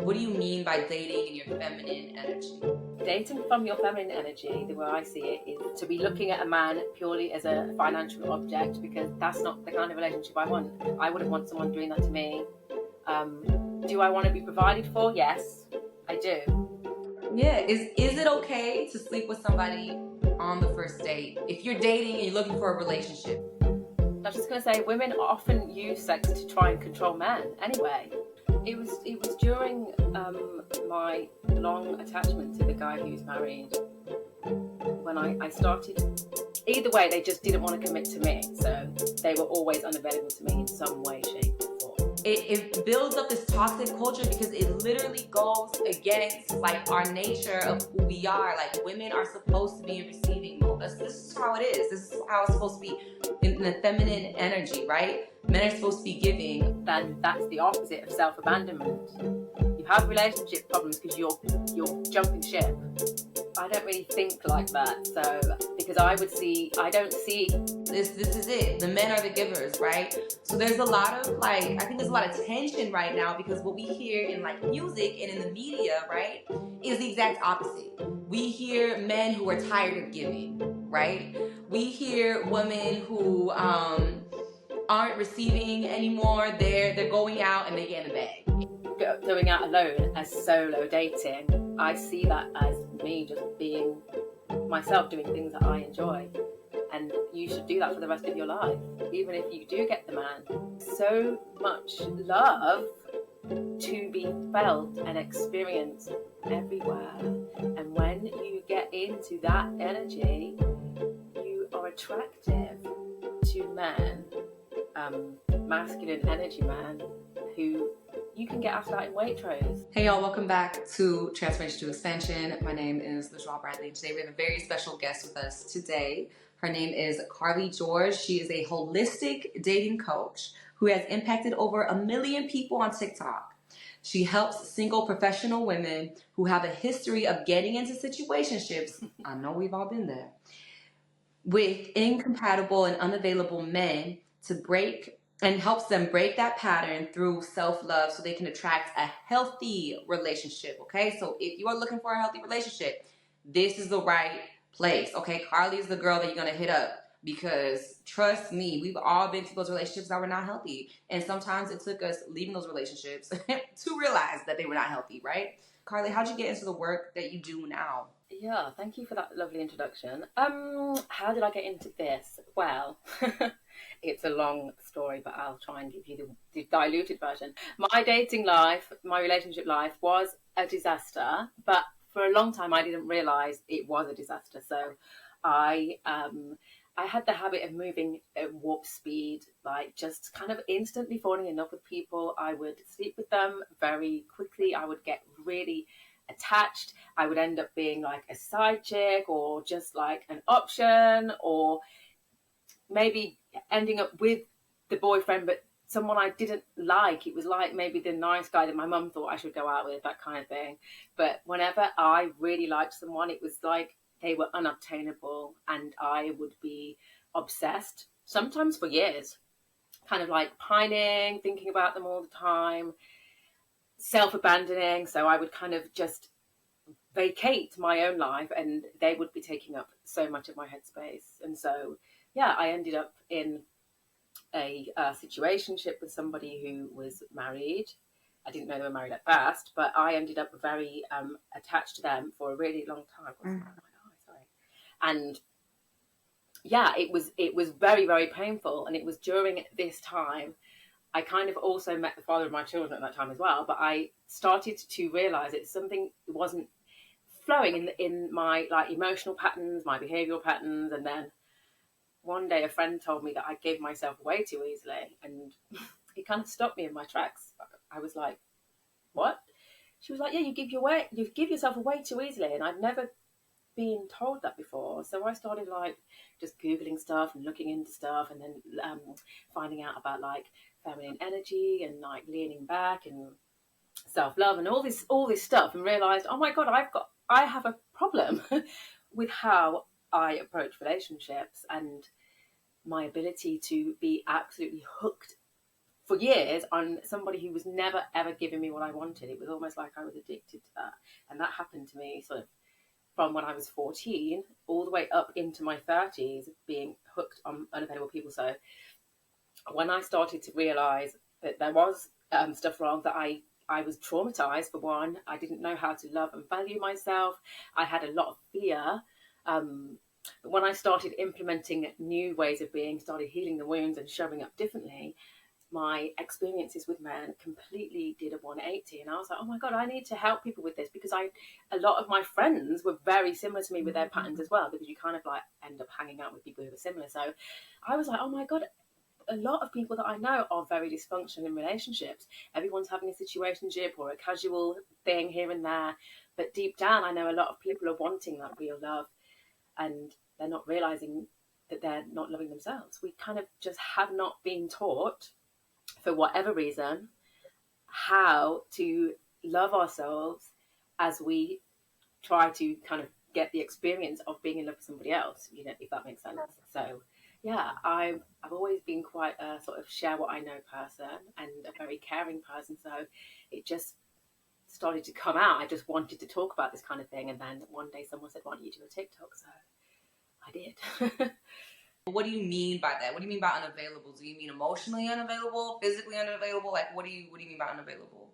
what do you mean by dating in your feminine energy? Dating from your feminine energy, the way I see it, is to be looking at a man purely as a financial object, because that's not the kind of relationship I want. I wouldn't want someone doing that to me. Do I want to be provided for? Yes, I do. Yeah, is it okay to sleep with somebody on the first date if you're dating and you're looking for a relationship? I was just going to say, women often use sex to try and control men anyway. It was during my long attachment to the guy who's married when I started. Either way, they just didn't want to commit to me, so they were always unavailable to me in some way, shape, or form. It builds up this toxic culture because it literally goes against like our nature of who we are. Like, women are supposed to be in receiving mode. This is how it is. This is how it's supposed to be in the feminine energy, right? Men are supposed to be giving. Then that's the opposite of self-abandonment. You have relationship problems because you're jumping ship. I don't really think like that, so because I don't see this is it. The men are the givers, right? So there's a lot of I think there's a lot of tension right now, because what we hear in like music and in the media, right, is the exact opposite. We hear men who are tired of giving, right? We hear women who aren't receiving anymore. They're going out and they get in the bag. Going out alone as solo dating, I see that as me just being myself, doing things that I enjoy, and you should do that for the rest of your life, even if you do get the man. So much love to be felt and experienced everywhere, and when you get into that energy, you are attractive to men, masculine energy men, who you can get after that in Waitrose. Hey y'all, welcome back to Transformation to Expansion. My name is LaJoie Bradley. Today we have a very special guest with us today. Her name is Carly George. She is a holistic dating coach who has impacted over 1 million people on TikTok. She helps single professional women who have a history of getting into situationships, I know we've all been there, with incompatible and unavailable men to break, and helps them break that pattern through self-love so they can attract a healthy relationship, okay? So if you are looking for a healthy relationship, this is the right place, okay? Carly is the girl that you're going to hit up, because trust me, we've all been through those relationships that were not healthy. And sometimes it took us leaving those relationships to realize that they were not healthy, right? Carly, how'd you get into the work that you do now? Yeah, thank you for that lovely introduction. How did I get into this? Well, it's a long story, but I'll try and give you the diluted version. My dating life, my relationship life was a disaster, but for a long time I didn't realise it was a disaster. So I had the habit of moving at warp speed, like just kind of instantly falling in love with people. I would sleep with them very quickly. I would get really attached. I would end up being like a side chick, or just like an option, or maybe ending up with the boyfriend, but someone I didn't like. It was like maybe the nice guy that my mum thought I should go out with, that kind of thing. But whenever I really liked someone, it was like they were unobtainable, and I would be obsessed, sometimes for years, kind of like pining, thinking about them all the time, self-abandoning. So I would kind of just vacate my own life, and they would be taking up so much of my headspace. And so, yeah, I ended up in a situationship with somebody who was married. I didn't know they were married at first, but I ended up very attached to them for a really long time. And yeah, it was very, very painful. And it was during this time I kind of also met the father of my children at that time as well, but I started to realize that something wasn't flowing in my like emotional patterns, my behavioral patterns. And then one day a friend told me that I gave myself away too easily, and it kind of stopped me in my tracks. I was like, what? She was like, yeah, you give yourself away too easily. And I'd never been told that before. So I started like just Googling stuff and looking into stuff, and then finding out about like feminine energy and like leaning back and self-love and all this stuff, and realized, oh my God, I have a problem with how I approach relationships, and my ability to be absolutely hooked for years on somebody who was never ever giving me what I wanted. It was almost like I was addicted to that. And that happened to me sort of from when I was 14 all the way up into my 30s, being hooked on unavailable people. So when I started to realize that there was stuff wrong, that I was traumatized, for one. I didn't know how to love and value myself. I had a lot of fear. But when I started implementing new ways of being, started healing the wounds and showing up differently, my experiences with men completely did a 180. And I was like, oh my God, I need to help people with this, because a lot of my friends were very similar to me with their patterns as well, because you kind of like end up hanging out with people who are similar. So I was like, oh my God, a lot of people that I know are very dysfunctional in relationships. Everyone's having a situationship or a casual thing here and there. But deep down, I know a lot of people are wanting that real love, and they're not realizing that they're not loving themselves. We kind of just have not been taught, for whatever reason, how to love ourselves as we try to kind of get the experience of being in love with somebody else, you know, if that makes sense. So yeah, I've always been quite a sort of share what I know person, and a very caring person. So it just started to come out. I just wanted to talk about this kind of thing, and then one day someone said, why don't you do a TikTok? So I did. What do you mean by that? What do you mean by unavailable? Do you mean emotionally unavailable, physically unavailable? Like, what do you mean by unavailable?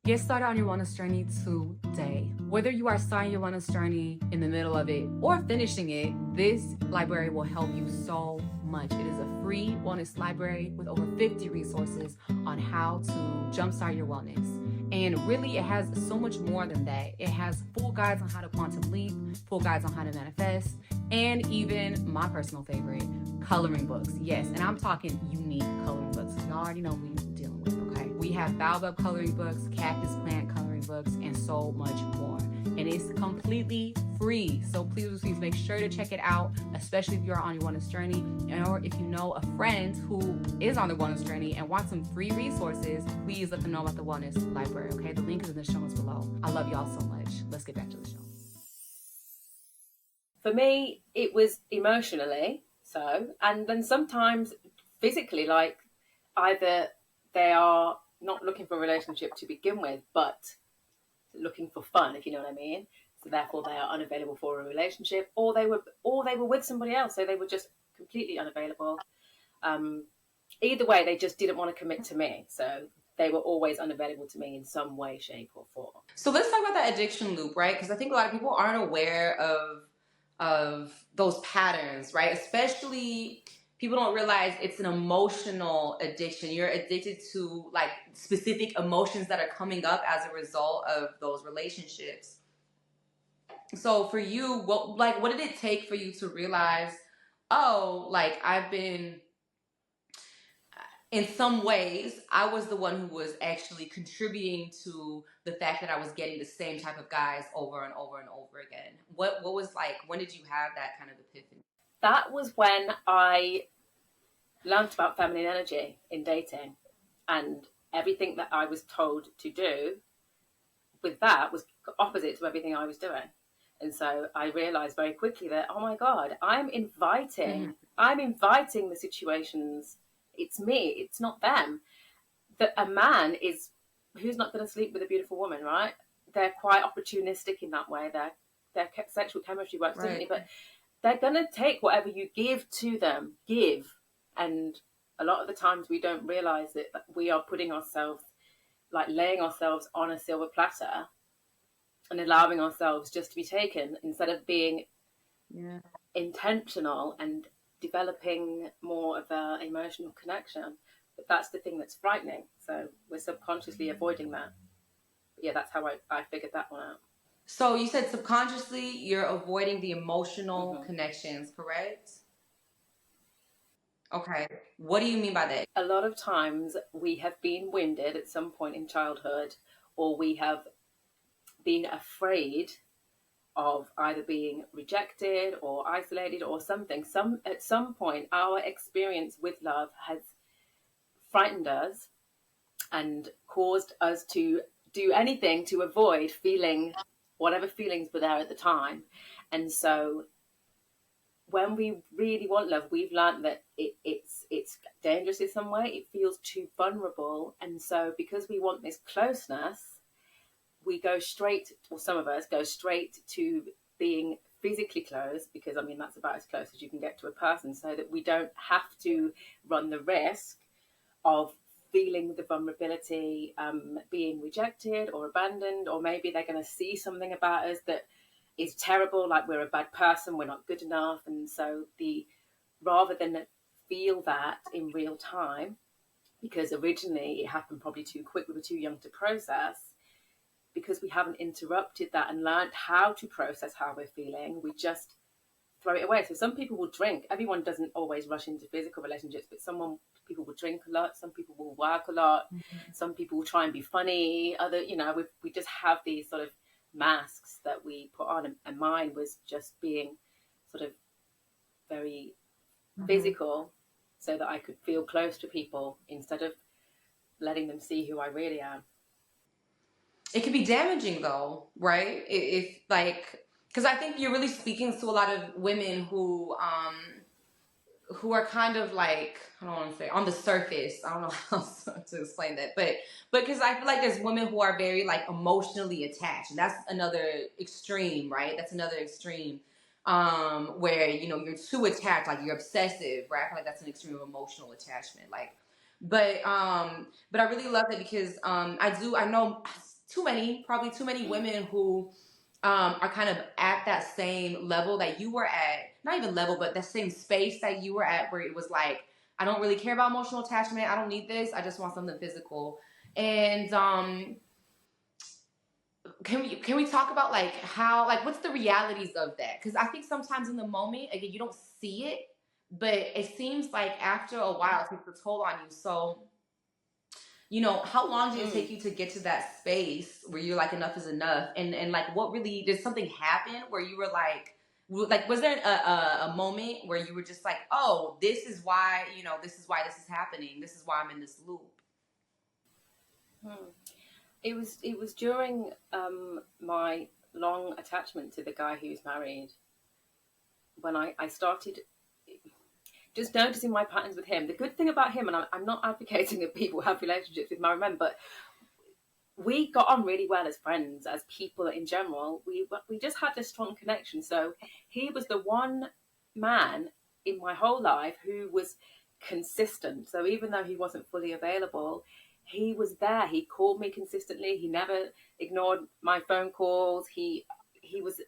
Get started on your wellness journey today. Whether you are starting your wellness journey, in the middle of it, or finishing it, this library will help you so much. It is a free wellness library with over 50 resources on how to jumpstart your wellness. And really, it has so much more than that. It has full guides on how to quantum leap, full guides on how to manifest, and even my personal favorite, coloring books. Yes, and I'm talking unique coloring books. Y'all already know who you're dealing with, okay? We have baobab coloring books, cactus plant coloring books, and so much more. And it's completely free. So please make sure to check it out, especially if you're on your wellness journey, or if you know a friend who is on the wellness journey and wants some free resources, please let them know about the wellness library, okay? The link is in the show notes below. I love y'all so much. Let's get back to the show. For me, it was emotionally so, and then sometimes physically, like either they are not looking for a relationship to begin with, but looking for fun, if you know what I mean. So therefore, they are unavailable for a relationship, or they were with somebody else, so they were just completely unavailable. Either way, they just didn't want to commit to me, so they were always unavailable to me in some way, shape, or form. So let's talk about that addiction loop, right? Because I think a lot of people aren't aware of those patterns, right? Especially people don't realize it's an emotional addiction. You're addicted to like specific emotions that are coming up as a result of those relationships. So for you, what did it take for you to realize, oh, like I've been, in some ways, I was the one who was actually contributing to the fact that I was getting the same type of guys over and over and over again. What was like, when did you have that kind of epiphany? That was when I learned about feminine energy in dating, and everything that I was told to do with that was opposite to everything I was doing. And so I realized very quickly that, oh my God, I'm inviting the situations. It's me, it's not them. That a man is, who's not going to sleep with a beautiful woman, right? They're quite opportunistic in that way. Their sexual chemistry works differently, but they're going to take whatever you give to them, and a lot of the times we don't realize that we are putting ourselves, like laying ourselves on a silver platter and allowing ourselves just to be taken, instead of being intentional and developing more of an emotional connection. But that's the thing that's frightening. So we're subconsciously avoiding that. But yeah, that's how I figured that one out. So you said subconsciously you're avoiding the emotional connections, correct? Okay. What do you mean by that? A lot of times we have been wounded at some point in childhood, or we have been afraid of either being rejected or isolated or something. At some point, our experience with love has frightened us and caused us to do anything to avoid feeling whatever feelings were there at the time. And so when we really want love, we've learned that it's dangerous in some way. It feels too vulnerable, and so because we want this closeness, we go straight, or some of us go straight to being physically close, because I mean that's about as close as you can get to a person, so that we don't have to run the risk of feeling the vulnerability, being rejected or abandoned, or maybe they're going to see something about us that is terrible, like we're a bad person, we're not good enough. And so the rather than feel that in real time, because originally it happened probably too quick, we were too young to process, because we haven't interrupted that and learned how to process how we're feeling, we just throw it away. So some people will drink. Everyone doesn't always rush into physical relationships, but people will drink a lot. Some people will work a lot. Mm-hmm. Some people will try and be funny. Other, we just have these sort of masks that we put on. And mine was just being sort of very physical, so that I could feel close to people instead of letting them see who I really am. It can be damaging though, right? If like, because I think you're really speaking to a lot of women who are kind of like, I don't want to say on the surface. I don't know how to explain that, but because I feel like there's women who are very like emotionally attached, and that's another extreme, right? That's another extreme, where you're too attached, like you're obsessive, right? I feel like that's an extreme of emotional attachment, like. But I really love it because I know probably too many women who are kind of at that same level that you were at, not even level, but that same space that you were at, where it was like, I don't really care about emotional attachment. I don't need this. I just want something physical. And can we talk about like how, like, what's the realities of that? Because I think sometimes in the moment, again, you don't see it, but it seems like after a while, it takes a toll on you. So how long did it take you to get to that space where you're like, enough is enough? And like, what really, did something happen where you were like, was there a moment where you were just like, oh, this is why, this is happening. This is why I'm in this loop. It was during my long attachment to the guy who's married, when I started just noticing my patterns with him. The good thing about him, and I'm not advocating that people have relationships with married men, but we got on really well as friends, as people in general. We just had this strong connection. So he was the one man in my whole life who was consistent. So even though he wasn't fully available, he was there. He called me consistently. He never ignored my phone calls. He was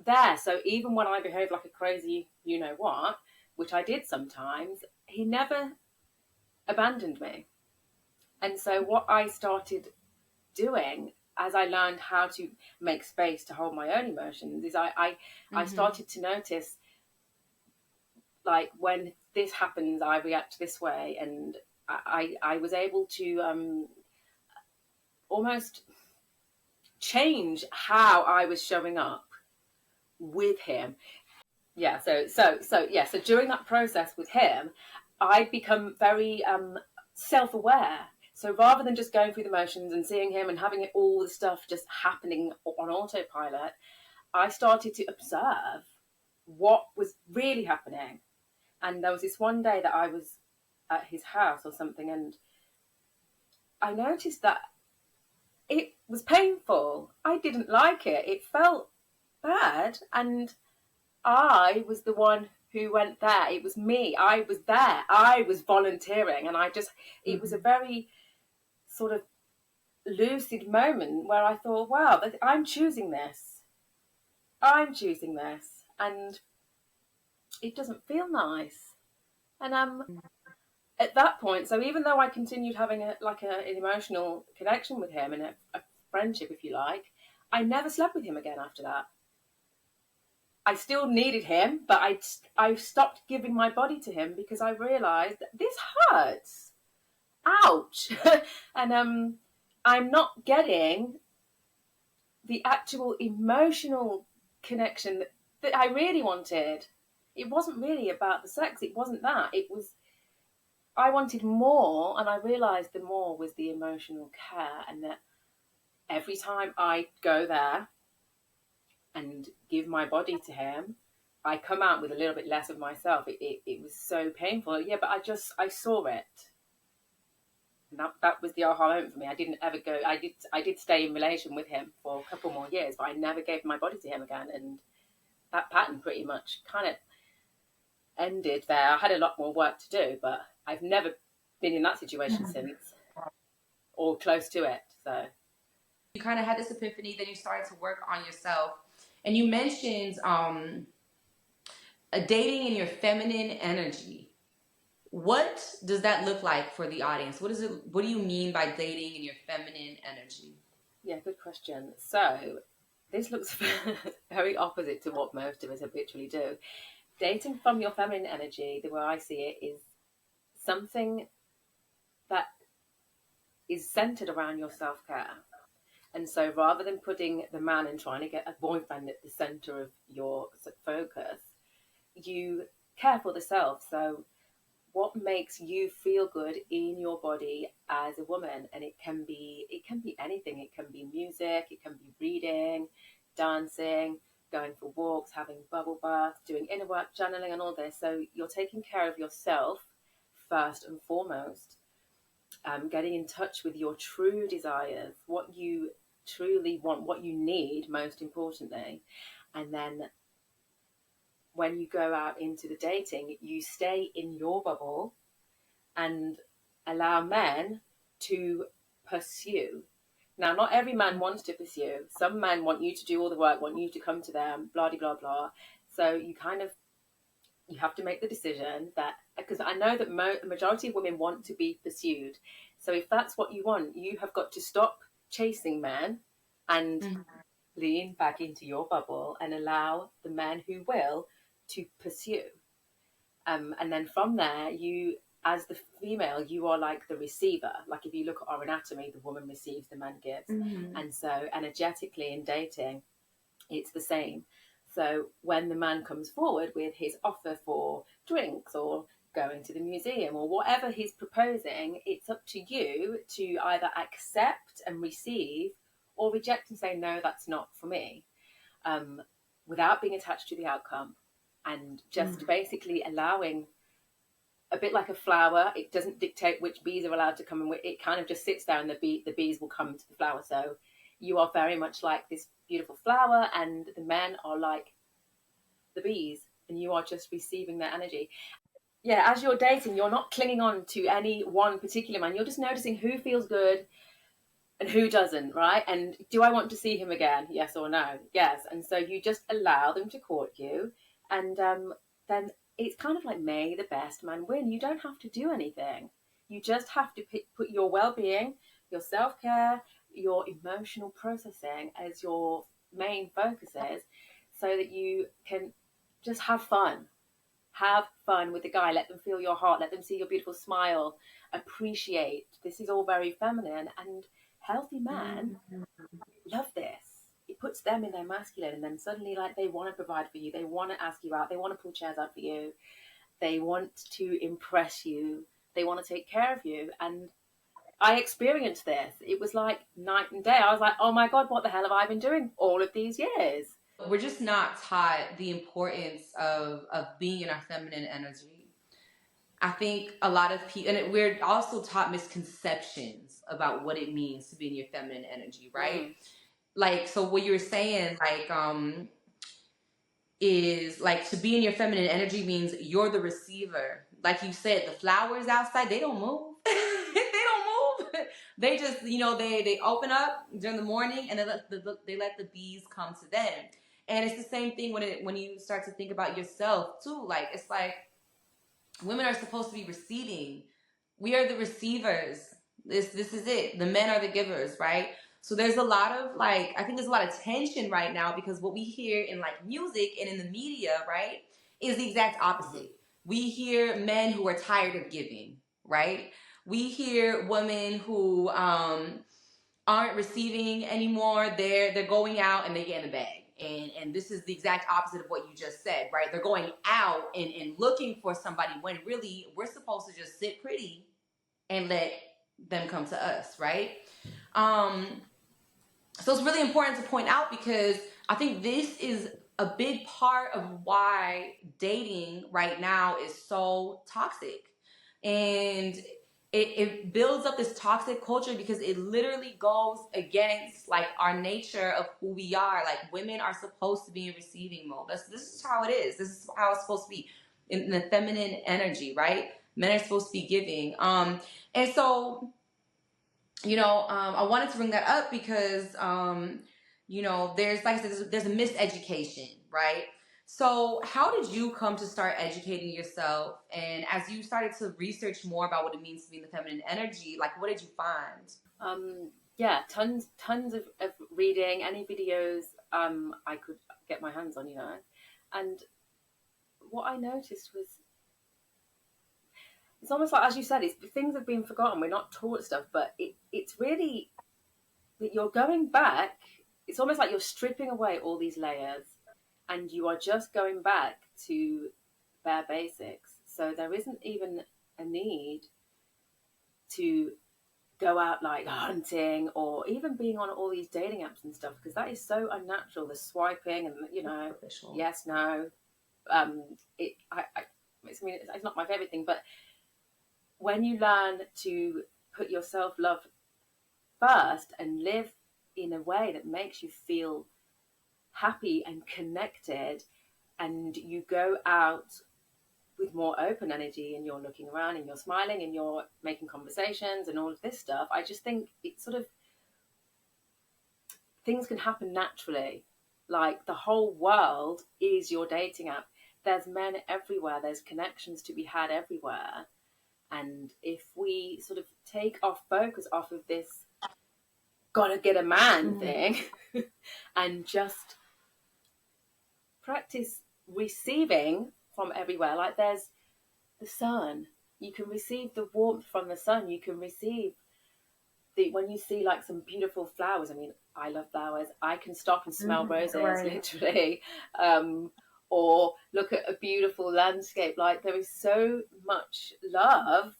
there. So even when I behaved like a crazy, what, which I did sometimes, he never abandoned me. And so what I started doing, as I learned how to make space to hold my own emotions, is I started to notice, like, when this happens, I react this way. And I was able to almost change how I was showing up with him. Yeah. So during that process with him, I'd become very self-aware. So rather than just going through the motions and seeing him and having all the stuff just happening on autopilot, I started to observe what was really happening. And there was this one day that I was at his house or something, and I noticed that it was painful. I didn't like it. It felt bad. And I was the one who went there. It was me. I was there. I was volunteering. And it was a very sort of lucid moment where I thought, wow, I'm choosing this. I'm choosing this. And it doesn't feel nice. And at that point, so even though I continued having an emotional connection with him and a friendship, if you like, I never slept with him again after that. I still needed him, but I stopped giving my body to him because I realised that this hurts. Ouch. And I'm not getting the actual emotional connection that I really wanted. It wasn't really about the sex. It wasn't that. It was, I wanted more, and I realised the more was the emotional care, and that every time I go there and give my body to him, I come out with a little bit less of myself. It was so painful. Yeah, but I saw it. And that was the aha moment for me. I didn't ever go. I did stay in relation with him for a couple more years, but I never gave my body to him again. And that pattern pretty much kind of ended there. I had a lot more work to do, but I've never been in that situation since, or close to it. So you kind of had this epiphany, then you started to work on yourself, and you mentioned a dating in your feminine energy. What does that look like for the audience? What do you mean by dating in your feminine energy? yeah, good question. So this looks very opposite to what most of us habitually do. Dating from your feminine energy, the way I see it, is something that is centered around your self-care. And so rather than putting the man and trying to get a boyfriend at the center of your focus, you care for the self. So what makes you feel good in your body as a woman? And it can be anything. It can be music, it can be reading, dancing, going for walks, having bubble baths, doing inner work, journaling, and all this. So you're taking care of yourself first and foremost, getting in touch with your true desires, what you truly want, what you need, most importantly. And then when you go out into the dating, you stay in your bubble and allow men to pursue. Now, not every man wants to pursue. Some men want you to do all the work, want you to come to them, blah, blah, blah. So you have to make the decision that, because I know that the majority of women want to be pursued. So if that's what you want, you have got to stop chasing men and lean back into your bubble and allow the men who will to pursue. And then from there, you, as the female, you are like the receiver. Like if you look at our anatomy, the woman receives, the man gives. And so energetically in dating, it's the same. So when the man comes forward with his offer for drinks or going to the museum or whatever he's proposing, it's up to you to either accept and receive or reject and say, no, that's not for me, without being attached to the outcome, and just basically allowing, a bit like a flower, it doesn't dictate which bees are allowed to come, and it kind of just sits there and the bees will come to the flower. So you are very much like this beautiful flower and the men are like the bees and you are just receiving their energy. Yeah, as you're dating, you're not clinging on to any one particular man. You're just noticing who feels good and who doesn't, right? And do I want to see him again? Yes or no? Yes. And so you just allow them to court you. And then it's kind of like, may the best man win. You don't have to do anything. You just have to put your well-being, your self-care, your emotional processing as your main focuses, so that you can just have fun. Have fun with the guy. Let them feel your heart. Let them see your beautiful smile. Appreciate. This is all very feminine, and healthy men love this. It puts them in their masculine, and then suddenly, like, they want to provide for you. They want to ask you out. They want to pull chairs out for you. They want to impress you. They want to take care of you. And I experienced this. It was like night and day. I was like, oh my God, what the hell have I been doing all of these years? We're just not taught the importance of being in our feminine energy. I think a lot of people, and we're also taught misconceptions about what it means to be in your feminine energy, right? Like, so what you're saying, like, is like, to be in your feminine energy means you're the receiver. Like you said, the flowers outside, they don't move. They don't move. They just, they open up during the morning and they let the bees come to them. And it's the same thing when you start to think about yourself too. Like, it's like, women are supposed to be receiving. We are the receivers. This is it. The men are the givers, right? So there's a lot of, like, I think there's a lot of tension right now, because what we hear in, like, music and in the media, right, is the exact opposite. We hear men who are tired of giving, right? We hear women who aren't receiving anymore. They're going out and they get in the bag. And this is the exact opposite of what you just said, right? They're going out and looking for somebody, when really we're supposed to just sit pretty and let them come to us, right? So it's really important to point out, because I think this is a big part of why dating right now is so toxic. And it builds up this toxic culture because it literally goes against like our nature of who we are. Like women are supposed to be in receiving mode. This is how it is. This is how it's supposed to be in the feminine energy, right? Men are supposed to be giving. And so I wanted to bring that up because, there's like I said, there's a miseducation, right? So, how did you come to start educating yourself? And as you started to research more about what it means to be in the feminine energy, like what did you find? Yeah, tons of reading, any videos I could get my hands on, And what I noticed was it's almost like, as you said, things have been forgotten. We're not taught stuff, but it's really that you're going back. It's almost like you're stripping away all these layers, and you are just going back to bare basics. So there isn't even a need to go out like hunting or even being on all these dating apps and stuff, because that is so unnatural. The swiping and Official. yes, no. It's not my favorite thing, but when you learn to put your self-love first and live in a way that makes you feel happy and connected, and you go out with more open energy and you're looking around and you're smiling and you're making conversations and all of this stuff, I just think it's sort of things can happen naturally. Like the whole world is your dating app. There's men everywhere. There's connections to be had everywhere. And if we sort of take our focus off of this gotta get a man thing and just practice receiving from everywhere, like there's the sun. You can receive the warmth from the sun. You can receive when you see like some beautiful flowers. I mean, I love flowers. I can stop and smell roses, literally. Or look at a beautiful landscape. Like there is so much love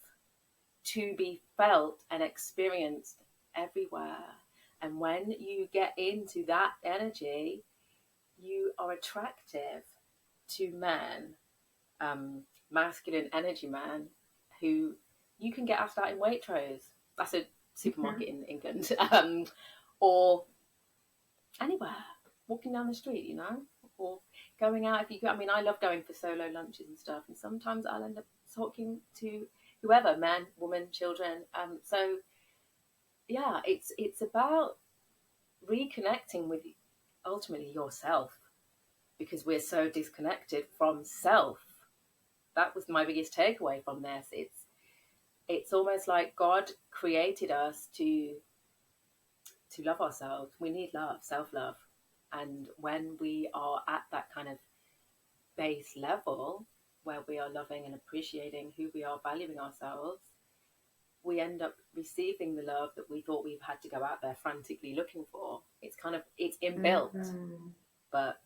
to be felt and experienced everywhere. And when you get into that energy, you are attractive to men, masculine energy men, who you can get asked out in Waitrose. That's a supermarket in England. Or anywhere, walking down the street, or going out. If you go, I mean, I love going for solo lunches and stuff, and sometimes I'll end up talking to whoever, man, woman, children. So yeah, it's about reconnecting with ultimately yourself, because we're so disconnected from self. That was my biggest takeaway from this. It's almost like God created us to love ourselves. We need love, self-love. And when we are at that kind of base level where we are loving and appreciating who we are, valuing ourselves, we end up receiving the love that we thought we had to go out there frantically looking for. It's inbuilt, but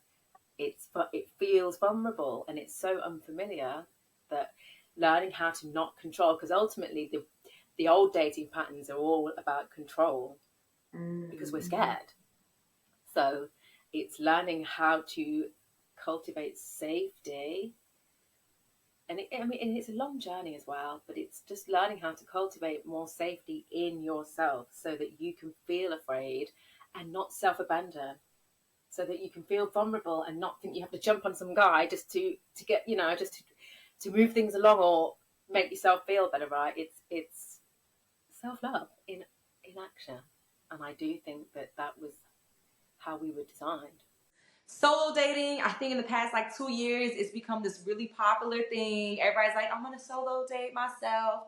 it feels vulnerable, and it's so unfamiliar that learning how to not control, because ultimately the old dating patterns are all about control, because we're scared. So it's learning how to cultivate safety. And it's a long journey as well, but it's just learning how to cultivate more safety in yourself so that you can feel afraid and not self-abandon, so that you can feel vulnerable and not think you have to jump on some guy just to get, just to move things along or make yourself feel better, right? It's self-love in action. And I do think that was how we were designed. Solo dating, I think in the past like 2 years, it's become this really popular thing. Everybody's like, I'm gonna solo date myself.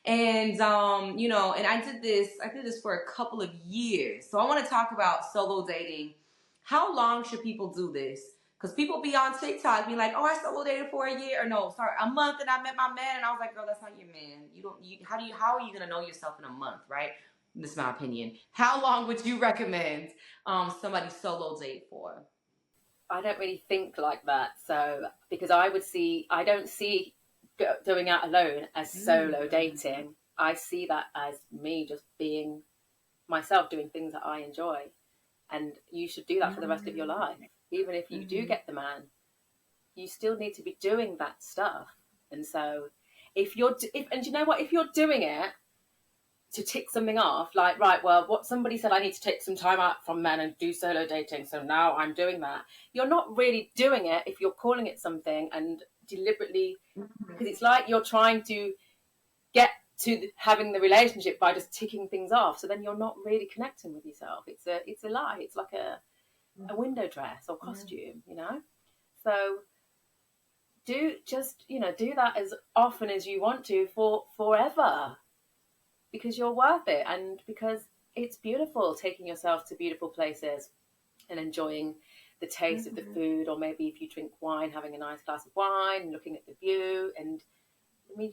And and I did this for a couple of years. So I want to talk about solo dating. How long should people do this? Because people be on TikTok being like, oh, I solo dated for a month, and I met my man, and I was like, girl, that's not your man. How are you gonna know yourself in a month, right? This is my opinion. How long would you recommend somebody solo date for? I don't really think like that. So, because I don't see going out alone as solo dating. I see that as me just being myself, doing things that I enjoy. And you should do that for the rest of your life. Even if you do get the man, you still need to be doing that stuff. And so and you know what, if you're doing it to tick something off, like, right, well, what somebody said, I need to take some time out from men and do solo dating, so now I'm doing that. You're not really doing it if you're calling it something and deliberately, because it's like you're trying to get to having the relationship by just ticking things off. So then you're not really connecting with yourself. It's a lie. It's like a window dress or costume, you know. So do that as often as you want to for forever, because you're worth it, and because it's beautiful taking yourself to beautiful places and enjoying the taste of the food, or maybe if you drink wine, having a nice glass of wine and looking at the view. And I mean,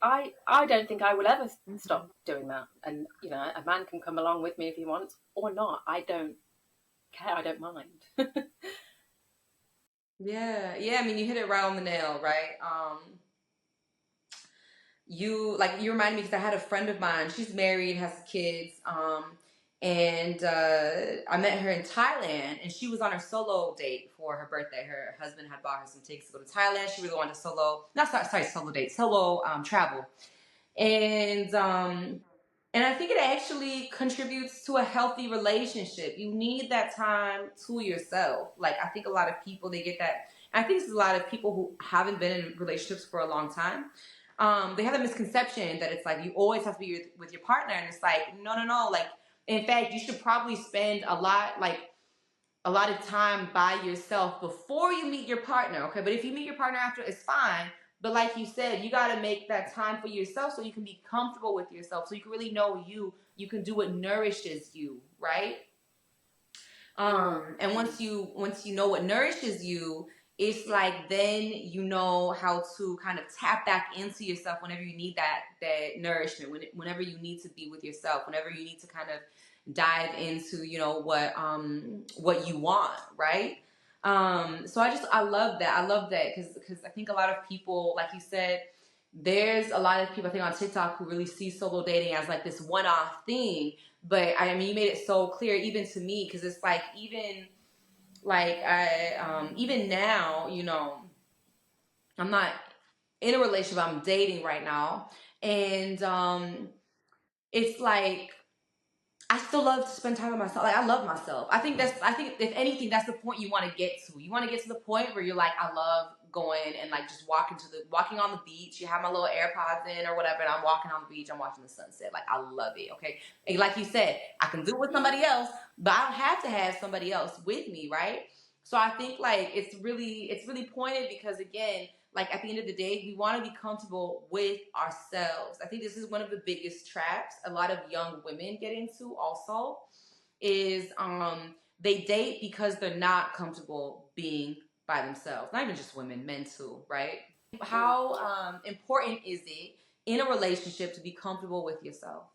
I don't think I will ever stop doing that. And a man can come along with me if he wants or not. I don't care. I don't mind. Yeah, yeah. I mean, you hit it right on the nail, right? You reminded me because I had a friend of mine. She's married, has kids, and I met her in Thailand, and she was on her solo date for her birthday. Her husband had bought her some tickets to go to Thailand. She really wanted to solo date, solo travel, and I think it actually contributes to a healthy relationship. You need that time to yourself. Like, I think a lot of people, they get that. I think it's a lot of people who haven't been in relationships for a long time. They have a misconception that it's like you always have to be with your partner, and it's like no. Like, in fact, you should probably spend a lot of time by yourself before you meet your partner. Okay, but if you meet your partner after, it's fine. But like you said, you got to make that time for yourself so you can be comfortable with yourself, so you can really know you. You can do what nourishes you, right? And once you know what nourishes you, it's like then you know how to kind of tap back into yourself whenever you need that nourishment, whenever you need to be with yourself, whenever you need to kind of dive into what you want, right? So I love that. I love that because I think a lot of people, like you said, there's a lot of people I think on TikTok who really see solo dating as like this one-off thing. But I mean, you made it so clear, even to me, because it's like even now, I'm not in a relationship. I'm dating right now, and it's like I still love to spend time with myself. Like, I love myself. I think if anything, that's the point you want to get to. You want to get to the point where you're like, I love going and like just walking on the beach. You have my little AirPods in or whatever, and I'm walking on the beach. I'm watching the sunset. Like, I love it. Okay. And like you said, I can do it with somebody else, but I don't have to have somebody else with me. Right. So I think like it's really pointed because again, like at the end of the day, we want to be comfortable with ourselves. I think this is one of the biggest traps a lot of young women get into also is they date because they're not comfortable being by themselves. Not even just women, men too, right? How important is it in a relationship to be comfortable with yourself?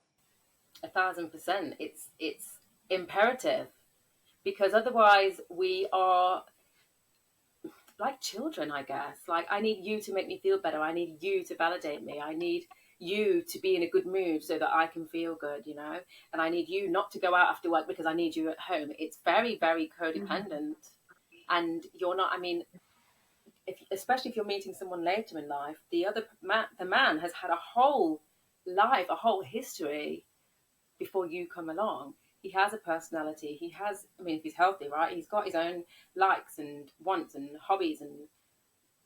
1,000%. It's imperative, because otherwise we are like children, I guess. Like, I need you to make me feel better. I need you to validate me. I need you to be in a good mood so that I can feel good, And I need you not to go out after work because I need you at home. It's very, very codependent. And you're not, I mean, especially if you're meeting someone later in life, the man has had a whole life, a whole history before you come along. He has a personality. He has, I mean, if he's healthy, right? He's got his own likes and wants and hobbies and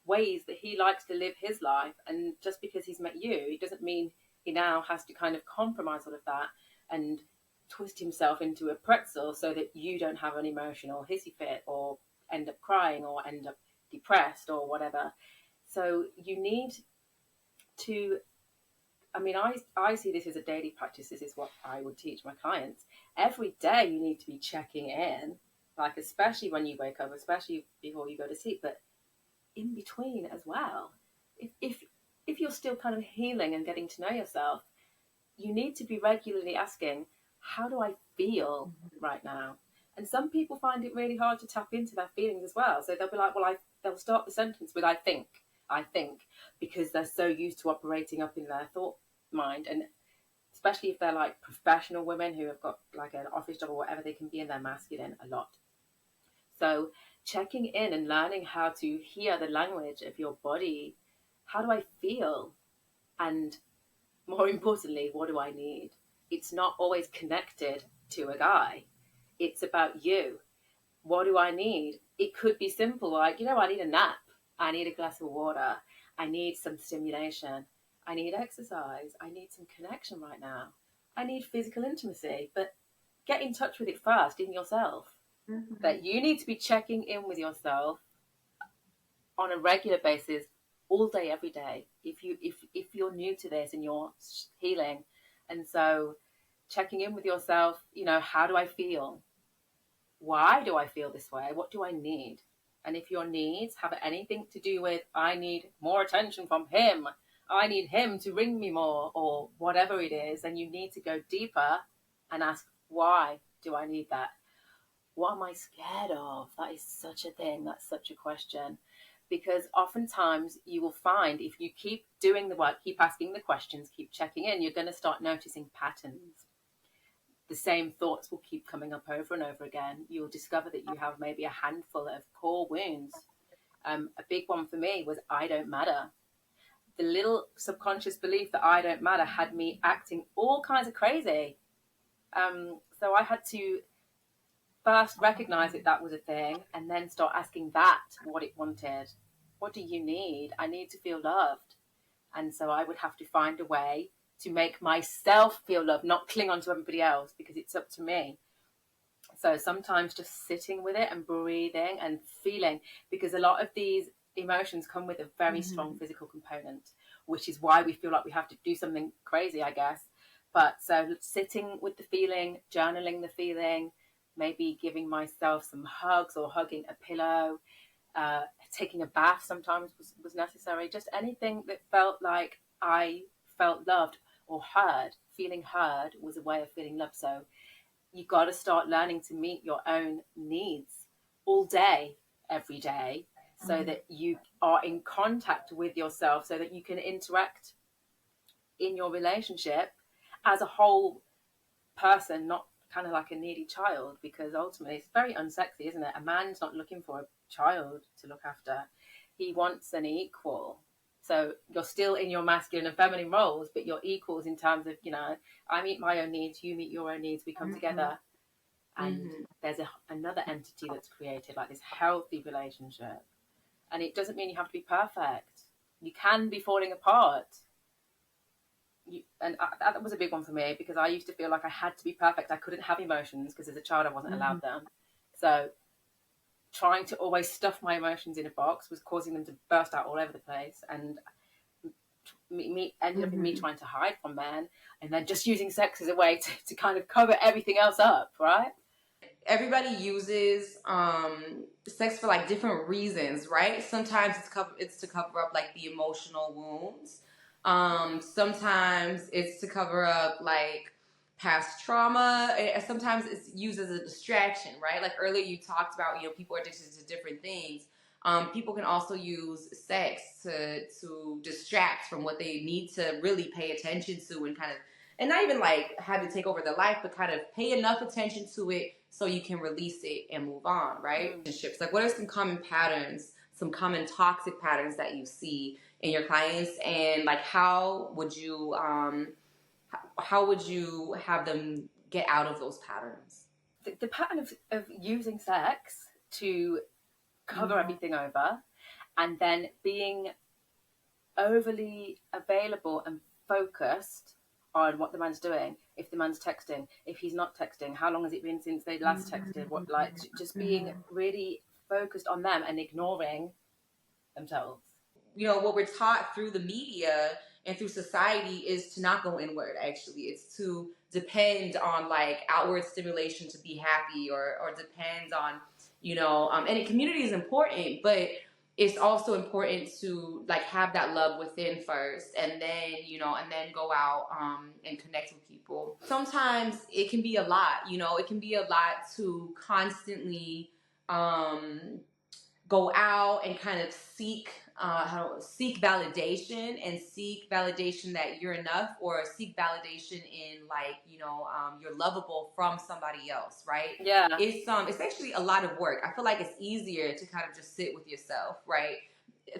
ways that he likes to live his life. And just because he's met you, it doesn't mean he now has to kind of compromise all of that and twist himself into a pretzel so that you don't have an emotional hissy fit or end up crying or end up depressed or whatever. So you need to, I mean, I see this as a daily practice. This is what I would teach my clients. Every day you need to be checking in, like especially when you wake up, especially before you go to sleep, but in between as well. If you're still kind of healing and getting to know yourself, you need to be regularly asking, how do I feel right now? And some people find it really hard to tap into their feelings as well. So they'll be like, well, they'll start the sentence with I think, because they're so used to operating up in their thought mind. And especially if they're like professional women who have got like an office job or whatever, they can be in their masculine a lot. So checking in and learning how to hear the language of your body. How do I feel? And more importantly, what do I need? It's not always connected to a guy. It's about you. What do I need? It could be simple, like, I need a nap. I need a glass of water. I need some stimulation. I need exercise. I need some connection right now. I need physical intimacy. But get in touch with it first in yourself. Mm-hmm. That you need to be checking in with yourself on a regular basis, all day, every day. If you're new to this and you're healing, and so checking in with yourself, how do I feel? Why do I feel this way? What do I need? And if your needs have anything to do with, I need more attention from him, I need him to ring me more, or whatever it is, then you need to go deeper and ask, why do I need that? What am I scared of? That is such a thing. That's such a question. Because oftentimes you will find, if you keep doing the work, keep asking the questions, keep checking in, you're going to start noticing patterns. The same thoughts will keep coming up over and over again. You'll discover that you have maybe a handful of core wounds. A big one for me was, I don't matter. The little subconscious belief that I don't matter had me acting all kinds of crazy. So I had to first recognize that was a thing, and then start asking that what it wanted. What do you need? I need to feel loved. And so I would have to find a way to make myself feel loved, not cling on to everybody else, because it's up to me. So sometimes just sitting with it and breathing and feeling, because a lot of these emotions come with a very strong physical component, which is why we feel like we have to do something crazy, I guess. But so sitting with the feeling, journaling the feeling, maybe giving myself some hugs or hugging a pillow, taking a bath sometimes was necessary. Just anything that felt like I felt loved or heard. Feeling heard was a way of feeling loved. So you got to start learning to meet your own needs all day, every day, so that you are in contact with yourself, so that you can interact in your relationship as a whole person, not kind of like a needy child, because ultimately it's very unsexy, isn't it? A man's not looking for a child to look after. He wants an equal. So you're still in your masculine and feminine roles, but you're equals in terms of, I meet my own needs, you meet your own needs, we come together. And there's another entity that's created, like this healthy relationship. And it doesn't mean you have to be perfect. You can be falling apart. That was a big one for me, because I used to feel like I had to be perfect. I couldn't have emotions because as a child I wasn't allowed them. So trying to always stuff my emotions in a box was causing them to burst out all over the place, and me ended up in me trying to hide from men, and then just using sex as a way to kind of cover everything else up, right? Everybody uses sex for like different reasons, right? Sometimes it's to cover up like the emotional wounds. Sometimes it's to cover up like past trauma. Sometimes it's used as a distraction, right? Like earlier you talked about, people are addicted to different things. People can also use sex to distract from what they need to really pay attention to, and not even like have it take over their life, but kind of pay enough attention to it so you can release it and move on, right? Relationships. Like, what are some common patterns, some common toxic patterns that you see in your clients, and like how would you have them get out of those patterns? The pattern of using sex to cover everything over, and then being overly available and focused on what the man's doing. If the man's texting, if he's not texting, how long has it been since they last texted, what, like, just being really focused on them and ignoring themselves. What we're taught through the media and through society is to not go inward. Actually, it's to depend on like outward stimulation to be happy, or depend on, and community is important, but it's also important to like have that love within first, and then go out and connect with people. Sometimes it can be a lot. It can be a lot to constantly go out and kind of seek seek validation, and seek validation that you're enough, or seek validation in, like, you're lovable from somebody else, right? Yeah. It's actually a lot of work. I feel like it's easier to kind of just sit with yourself, right?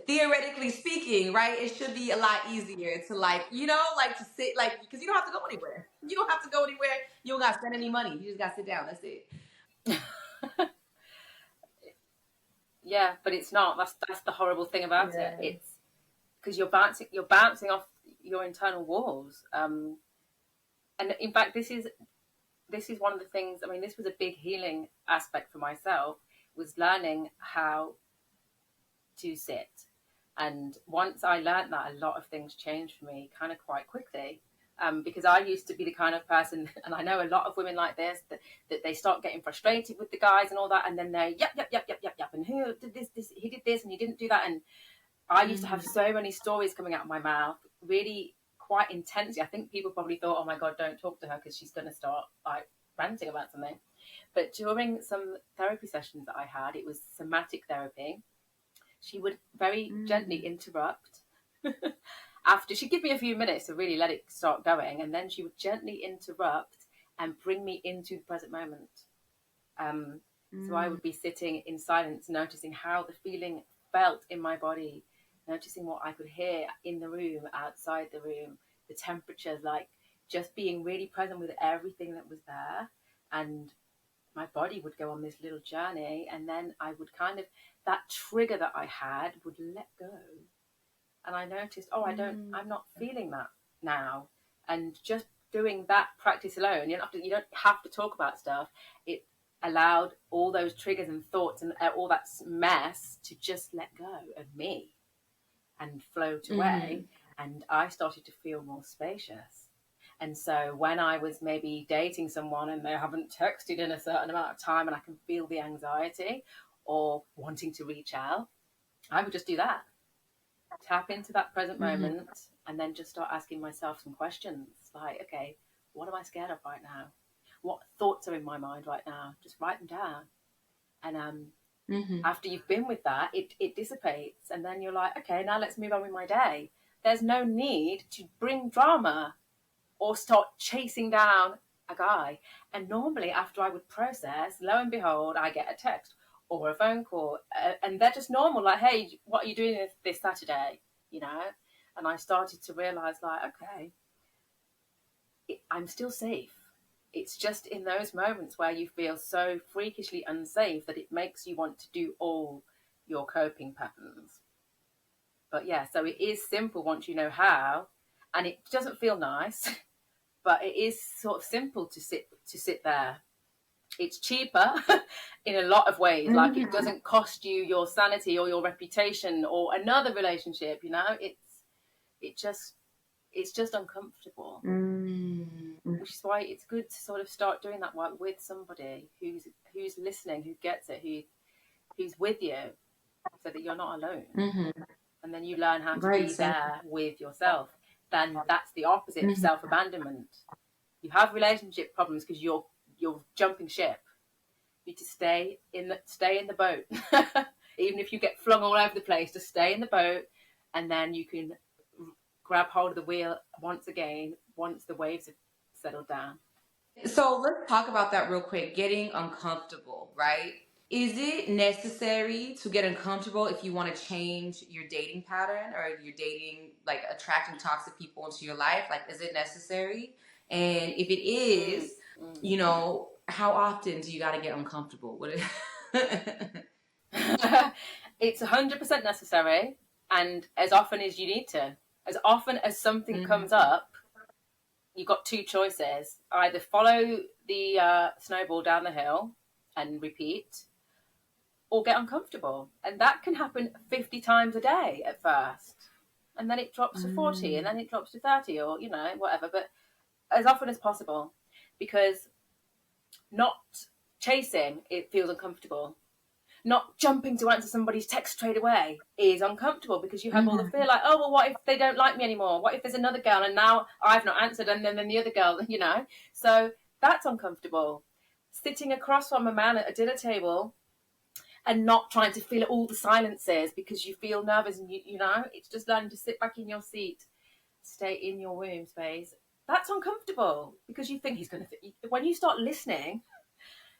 Theoretically speaking, right, it should be a lot easier to, like, like, to sit, like, because you don't have to go anywhere. You don't have to go anywhere. You don't got to spend any money. You just got to sit down. That's it. Yeah, but it's not. That's the horrible thing about it. Yeah. It's because you're bouncing off your internal walls. And in fact, this is one of the things. I mean, this was a big healing aspect for myself, was learning how to sit. And once I learned that, a lot of things changed for me kind of quite quickly. Because I used to be the kind of person, and I know a lot of women like this, that they start getting frustrated with the guys and all that, and then they yep, and who did this, he did this, and he didn't do that. And I used to have so many stories coming out of my mouth, really quite intensely. I think people probably thought, oh my God, don't talk to her because she's going to start like ranting about something. But during some therapy sessions that I had, it was somatic therapy. She would very gently interrupt. After she'd give me a few minutes to really let it start going, and then she would gently interrupt and bring me into the present moment. So I would be sitting in silence, noticing how the feeling felt in my body, noticing what I could hear in the room, outside the room, the temperatures, like just being really present with everything that was there. And my body would go on this little journey, and then I would that trigger that I had would let go. And I noticed, I'm not feeling that now. And just doing that practice alone, you don't have to talk about stuff. It allowed all those triggers and thoughts and all that mess to just let go of me and float away. And I started to feel more spacious. And so when I was maybe dating someone and they haven't texted in a certain amount of time, and I can feel the anxiety or wanting to reach out, I would just do that. Tap into that present moment, and then just start asking myself some questions like, okay, what am I scared of right now? What thoughts are in my mind right now? Just write them down. And after you've been with that, it dissipates, and then you're like, okay, now let's move on with my day. There's no need to bring drama or start chasing down a guy. And normally after I would process, lo and behold, I get a text or a phone call, and they're just normal, like, hey, what are you doing this Saturday, and I started to realize, like, okay, I'm still safe. It's just in those moments where you feel so freakishly unsafe that it makes you want to do all your coping patterns. But yeah, so it is simple once you know how, and it doesn't feel nice, but it is sort of simple to sit there. It's cheaper in a lot of ways. Like, it doesn't cost you your sanity or your reputation or another relationship. It's just uncomfortable, which is why it's good to sort of start doing that work with somebody who's listening, who gets it, who's with you, so that you're not alone. And then you learn how to be there with yourself. Then that's the opposite of self-abandonment. You have relationship problems because you're jumping ship. You need to stay in the boat. Even if you get flung all over the place, to stay in the boat, and then you can grab hold of the wheel once again once the waves have settled down. So let's talk about that real quick. Getting uncomfortable, right? Is it necessary to get uncomfortable if you want to change your dating pattern, or you're dating, like, attracting toxic people into your life? Like, is it necessary? And if it is, how often do you got to get uncomfortable with it? It's 100% necessary, and as often as you need to. As often as something comes up, you've got two choices. Either follow the snowball down the hill and repeat, or get uncomfortable. And that can happen 50 times a day at first. And then it drops to 40, and then it drops to 30, or, whatever. But as often as possible, because not chasing, it feels uncomfortable. Not jumping to answer somebody's text straight away is uncomfortable, because you have all the fear, like, oh, well, what if they don't like me anymore? What if there's another girl and now I've not answered, and then the other girl, So that's uncomfortable. Sitting across from a man at a dinner table and not trying to fill all the silences because you feel nervous, and you know, it's just learning to sit back in your seat, stay in your womb space. That's uncomfortable because you think he's going to. When you start listening,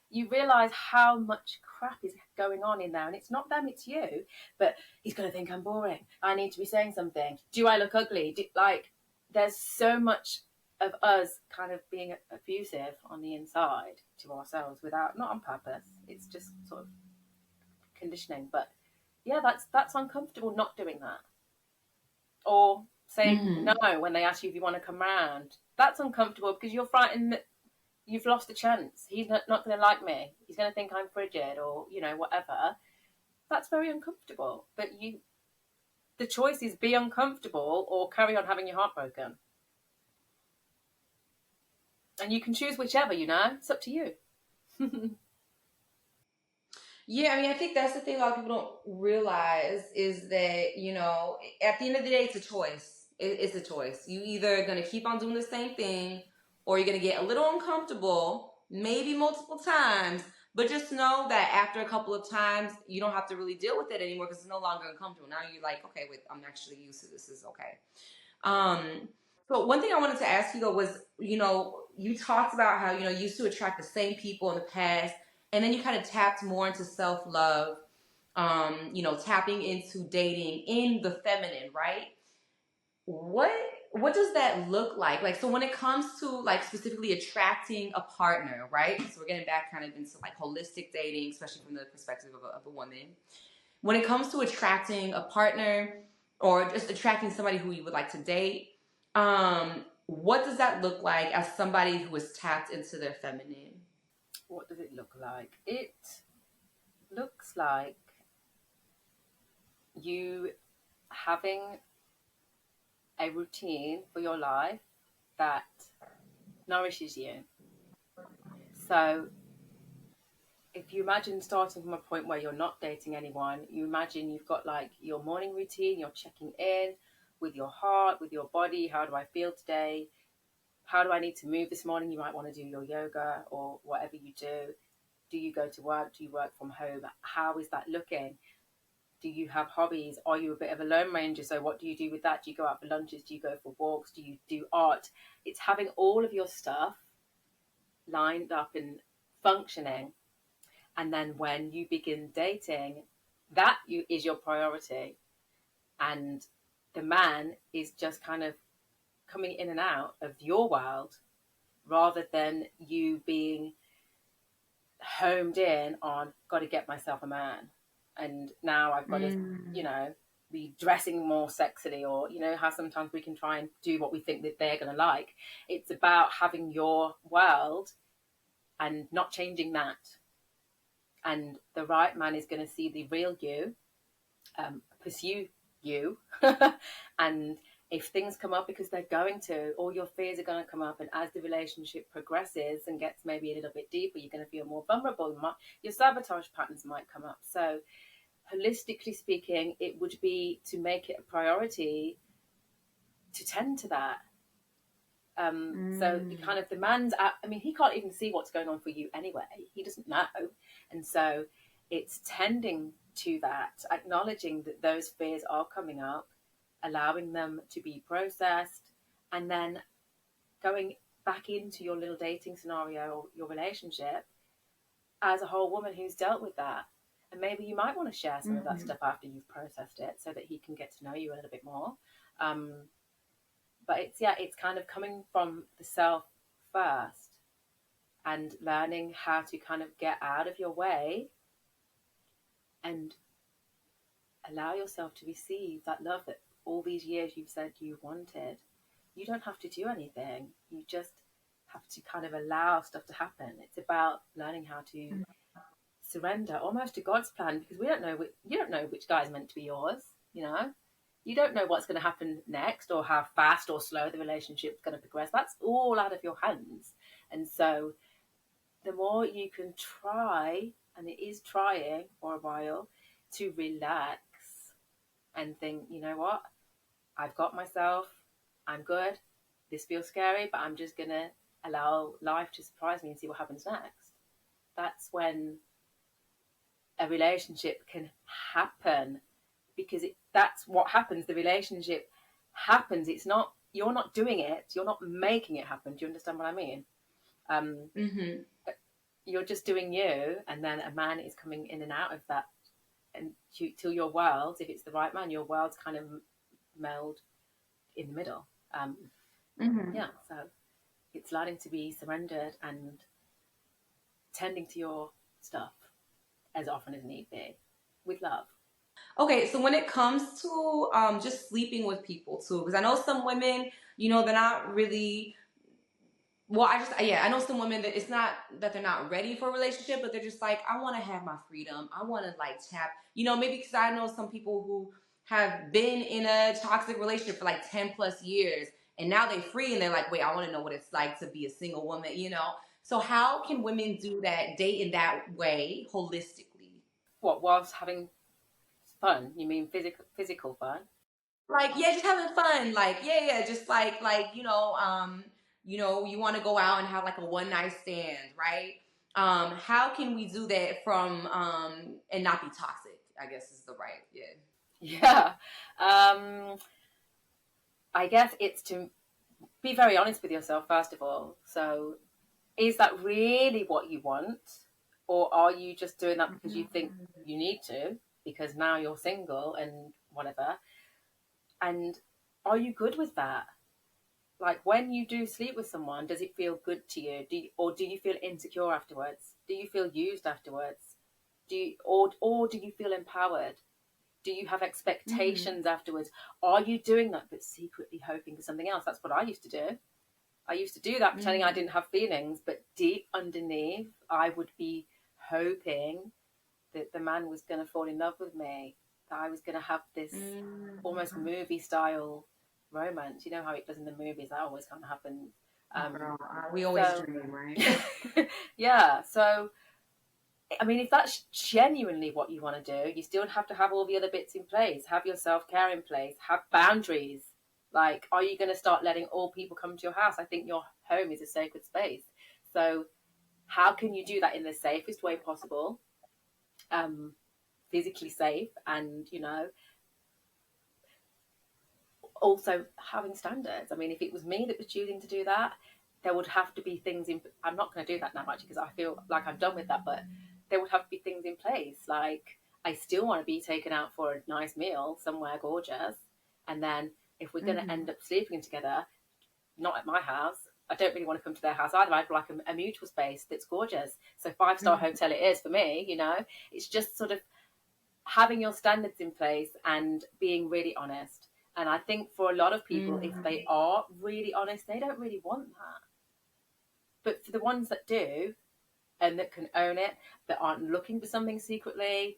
you realize how much crap is going on in there, and it's not them, it's you. But he's going to think I'm boring. I need to be saying something. Do I look ugly? Like, there's so much of us kind of being abusive on the inside to ourselves without, not on purpose. It's just sort of conditioning. But yeah, that's uncomfortable not doing that, or saying Mm-hmm. no when they ask you if you want to come round. That's uncomfortable because you're frightened that you've lost a chance. He's not going to like me. He's going to think I'm frigid, or you know, whatever. That's very uncomfortable. But the choice is be uncomfortable or carry on having your heart broken. And you can choose whichever. You know, it's up to you. Yeah, I mean, I think that's the thing a lot of people don't realize is that, you know, at the end of the day, it's a choice. It's a choice. You either going to keep on doing the same thing or you're going to get a little uncomfortable, maybe multiple times, but just know that after a couple of times, you don't have to really deal with it anymore because it's no longer uncomfortable. Now you're like, okay, wait, I'm actually used to this. This is okay. Um, so one thing I wanted to ask you though was, you know, you talked about how, you know, you used to attract the same people in the past, and then you kind of tapped more into self-love, you know, tapping into dating in the feminine, right? What what does that look like? Like, so when it comes to like specifically attracting a partner, right? So we're getting back kind of into like holistic dating, especially from the perspective of a woman. When it comes to attracting a partner or just attracting somebody who you would like to date, what does that look like as somebody who is tapped into their feminine? What does it look like? It looks like you having a routine for your life that nourishes you. So if you imagine starting from a point where you're not dating anyone, you imagine you've got like your morning routine, you're checking in with your heart, with your body. How do I feel today? How do I need to move this morning? You might want to do your yoga or whatever you do. Do you go to work? Do you work from home? How is that looking? Do you have hobbies? Are you a bit of a lone ranger? So what do you do with that? Do you go out for lunches? Do you go for walks? Do you do art? It's having all of your stuff lined up and functioning. And then when you begin dating, is your priority. And the man is just kind of coming in and out of your world rather than you being homed in on, got to get myself a man. And now I've got to, you Mm. know, be dressing more sexily, or, you know, how sometimes we can try and do what we think that they're going to like. It's about having your world and not changing that. And the right man is going to see the real you, pursue you. And if things come up, because they're going to, all your fears are going to come up. And as the relationship progresses and gets maybe a little bit deeper, you're going to feel more vulnerable. Your sabotage patterns might come up. So, holistically speaking, it would be to make it a priority to tend to that. So Mm. kind of the man's, I mean, he can't even see what's going on for you anyway. He doesn't know. And so it's tending to that, acknowledging that those fears are coming up, allowing them to be processed, and then going back into your little dating scenario or your relationship as a whole woman who's dealt with that. And maybe you might want to share some of that Mm. stuff after you've processed it so that he can get to know you a little bit more. Um, but it's kind of coming from the self first and learning how to kind of get out of your way and allow yourself to receive that love that all these years you've said you wanted. You don't have to do anything. You just have to kind of allow stuff to happen. It's about learning how to surrender almost to God's plan, because you don't know which guy's meant to be yours, you know. You don't know what's going to happen next or how fast or slow the relationship's going to progress. That's all out of your hands. And so the more you can try, and it is trying for a while, to relax and think, you know what, I've got myself, I'm good, this feels scary, but I'm just going to allow life to surprise me and see what happens next. That's when a relationship can happen, because that's what happens. The relationship happens. It's not, you're not doing it, you're not making it happen. Do you understand what I mean? Mm-hmm. You're just doing you, and then a man is coming in and out of that, and to your world, if it's the right man, your world's kind of meld in the middle. Mm-hmm. Yeah, so it's learning to be surrendered and tending to your stuff as often as need be, with love. Okay, so when it comes to just sleeping with people too, because I know some women, they're not really. Well, I know some women that it's not that they're not ready for a relationship, but they're just like, I want to have my freedom. I want to like tap, maybe because I know some people who have been in a toxic relationship for like 10 plus years, and now they're free and they're like, wait, I want to know what it's like to be a single woman. So how can women do that, date in that way holistically? What, whilst having fun? You mean physical fun? Like, yeah, just having fun. Like, yeah, just like you want to go out and have like a one night stand, right? How can we do that from and not be toxic? I guess is the right, yeah. Yeah. I guess it's to be very honest with yourself, first of all. So, is that really what you want? Or are you just doing that because you think you need to, because now you're single and whatever? And are you good with that? Like, when you do sleep with someone, does it feel good to you? Or do you feel insecure afterwards? Do you feel used afterwards? Or do you feel empowered? Do you have Mm-hmm. expectations afterwards? Are you doing that but secretly hoping for something else? That's what I used to do. I used to do that pretending I Mm-hmm. didn't have feelings, but deep underneath, I would be hoping that the man was going to fall in love with me, that I was going to have this almost Mm-hmm. movie style romance. You know how it does in the movies, that always kind of happens. Oh, Um, girl, we always so, dream, right? yeah, so I mean, if that's genuinely what you want to do, you still have to have all the other bits in place. Have your self care in place. Have boundaries. Like, are you going to start letting all people come to your house? I think your home is a sacred space. So, how can you do that in the safest way possible? Um, Physically safe, and also having standards. I mean, if it was me that was choosing to do that, there would have to be things in. I'm not going to do that now, actually, because I feel like I'm done with that. But there would have to be things in place. Like, I still want to be taken out for a nice meal somewhere gorgeous, and then if we're going to Mm-hmm. end up sleeping together, not at my house. I don't really want to come to their house either. I'd like a mutual space that's gorgeous. So 5-star Mm-hmm. hotel it is for me. It's just sort of having your standards in place and being really honest. And I think for a lot of people, if they are really honest, they don't really want that. But for the ones that do and that can own it, that aren't looking for something secretly,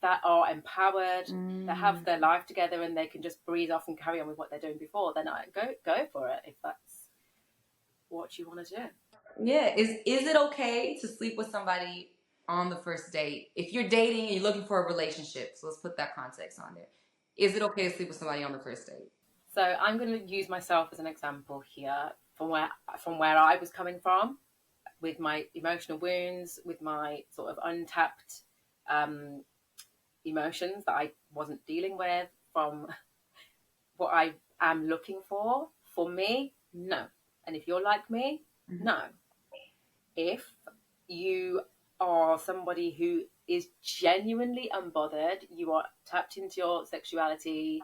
that are empowered, that have Mm-hmm. their life together and they can just breathe off and carry on with what they're doing before, then I go for it if that's what you want to do. Yeah, is it okay to sleep with somebody on the first date? If you're dating and you're looking for a relationship, so let's put that context on there. Is it okay to sleep with somebody on the first date? So I'm going to use myself as an example here from where I was coming from, with my emotional wounds, with my sort of untapped um, emotions that I wasn't dealing with, from what I am looking for. For me, no. And if you're like me, Mm-hmm. no. If you are somebody who is genuinely unbothered, you are tapped into your sexuality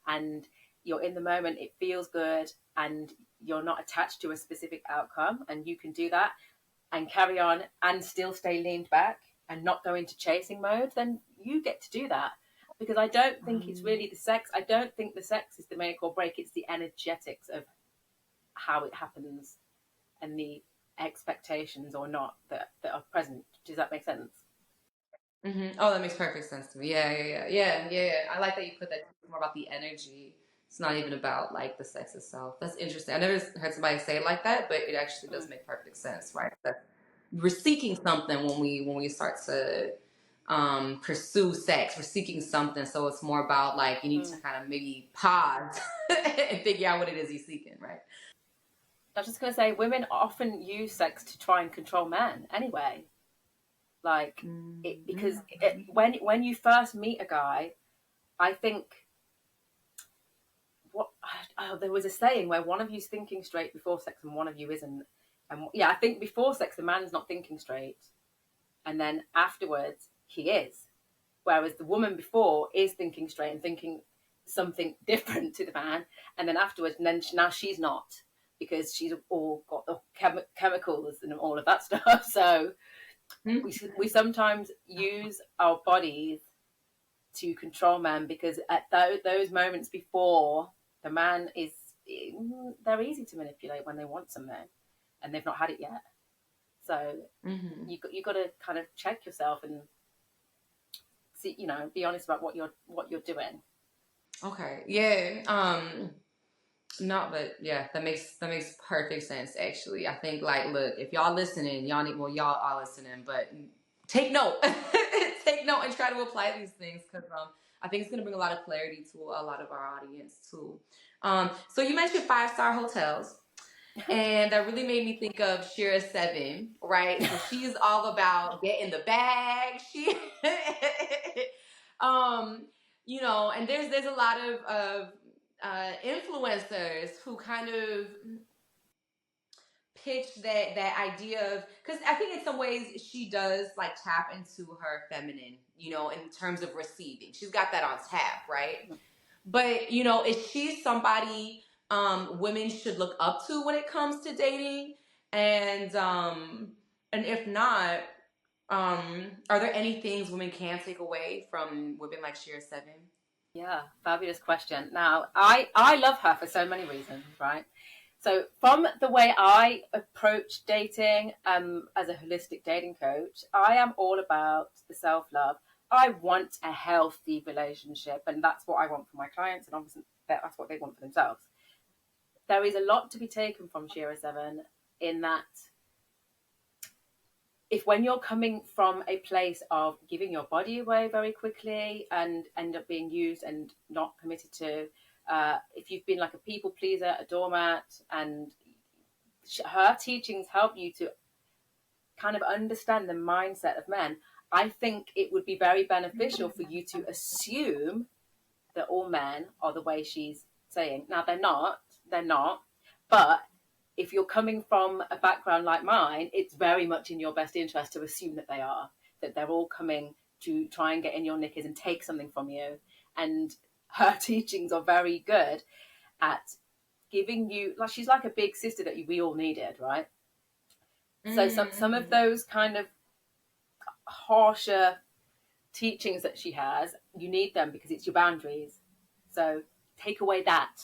and you're in the moment, it feels good, and you're not attached to a specific outcome, and you can do that and carry on and still stay leaned back and not go into chasing mode, then you get to do that. Because I don't think it's really the sex. I don't think the sex is the make or break. It's the energetics of how it happens and the expectations or not that are present. Does that make sense? Mm-hmm. Oh, that makes perfect sense to me. Yeah. I like that you put that it's more about the energy. It's not even about like the sex itself. That's interesting. I never heard somebody say it like that, but it actually does Mm. make perfect sense, right? That we're seeking something when we start to pursue sex. We're seeking something, so it's more about like you need to Mm. kind of maybe pause and figure out what it is you're seeking, right? I was just going to say, women often use sex to try and control men anyway. Like it, because Mm-hmm. when you first meet a guy, I think what there was a saying where one of you's thinking straight before sex and one of you isn't. And yeah, I think before sex the man's not thinking straight, and then afterwards he is. Whereas the woman before is thinking straight and thinking something different to the man, and then afterwards, and then now she's not, because she's all got the chemicals and all of that stuff. So we sometimes use our bodies to control men, because at those moments before, the man is, they're easy to manipulate when they want something and they've not had it yet. So Mm-hmm. you got to kind of check yourself and see, be honest about what you're doing. Okay. Yeah. No, but yeah, that makes perfect sense actually. I think like look, if y'all listening, y'all are listening, but take note. Take note and try to apply these things because I think it's gonna bring a lot of clarity to a lot of our audience too. So you mentioned 5-star hotels. And that really made me think of Shira 7, right? So she's all about getting the bag. She um and there's a lot of influencers who kind of pitch that idea of, because I think in some ways she does like tap into her feminine, in terms of receiving. She's got that on tap, right? But is she somebody women should look up to when it comes to dating? And if not, are there any things women can take away from women like Shira 7? Yeah, fabulous question. Now, I love her for so many reasons, right? So, from the way I approach dating, as a holistic dating coach, I am all about the self love. I want a healthy relationship, and that's what I want for my clients, and obviously that's what they want for themselves. There is a lot to be taken from Shira 7 in that, if when you're coming from a place of giving your body away very quickly and end up being used and not committed to, if you've been like a people pleaser, a doormat, and her teachings help you to kind of understand the mindset of men, I think it would be very beneficial for you to assume that all men are the way she's saying. Now, they're not, but if you're coming from a background like mine, it's very much in your best interest to assume that that they're all coming to try and get in your knickers and take something from you. And her teachings are very good at giving you, like, she's like a big sister that we all needed, right? So some of Mm-hmm. those kind of harsher teachings that she has, you need them because it's your boundaries. So take away that.